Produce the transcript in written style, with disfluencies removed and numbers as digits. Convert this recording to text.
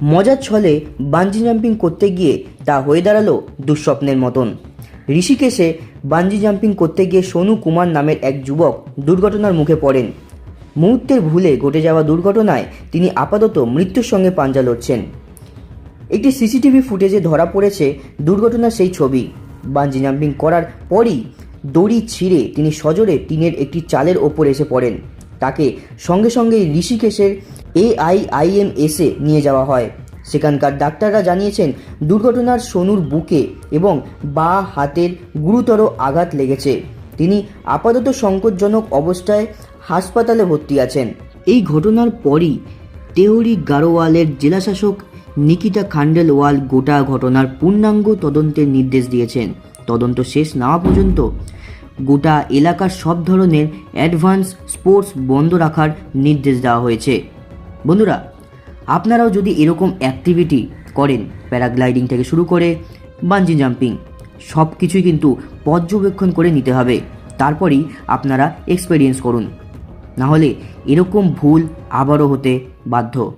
মজার ছলে bungee jumping করতে গিয়ে তা হয়ে দাঁড়ালো দুঃস্বপ্নের মতন। ঋষিকেশে বাঞ্জি জাম্পিং করতে গিয়ে সোনু কুমার নামের এক যুবক দুর্ঘটনার মুখে পড়েন। মুহূর্তের ভুলে ঘটে যাওয়া দুর্ঘটনায় তিনি আপাতত মৃত্যুর সঙ্গে পাঞ্জা লড়ছেন। একটি সিসিটিভি ফুটেজে ধরা পড়েছে দুর্ঘটনার সেই ছবি। বাঞ্জি জাম্পিং করার পরই দড়ি ছিঁড়ে তিনি সজোরে টিনের একটি চালের ওপর এসে পড়েন। তাকে সঙ্গে সঙ্গে ঋষিকেশের AIIMSে নিয়ে যাওয়া হয়। সেখানকার ডাক্তাররা জানিয়েছেন দুর্ঘটনার সোনুর বুকে এবং বাঁ হাতের গুরুতর আঘাত লেগেছে। তিনি আপাতত সংকটজনক অবস্থায় হাসপাতালে ভর্তি আছেন। এই ঘটনার পরই তেহরি গারোয়ালের জেলাশাসক নিকিতা খান্ডেলওয়াল গোটা ঘটনার পূর্ণাঙ্গ তদন্তের নির্দেশ দিয়েছেন। তদন্ত শেষ না হওয়া পর্যন্ত গোটা এলাকার সব ধরনের অ্যাডভান্স স্পোর্টস বন্ধ রাখার নির্দেশ দেওয়া হয়েছে। বন্ধুরা, আপনারাও যদি এরকম অ্যাক্টিভিটি করেন, প্যারাগ্লাইডিং থেকে শুরু করে বাঞ্জি জাম্পিং, সব কিছুই কিন্তু পর্যবেক্ষণ করে নিতে হবে, তারপরেই আপনারা এক্সপেরিয়েন্স করুন, নাহলে এরকম ভুল আবারও হতে বাধ্য।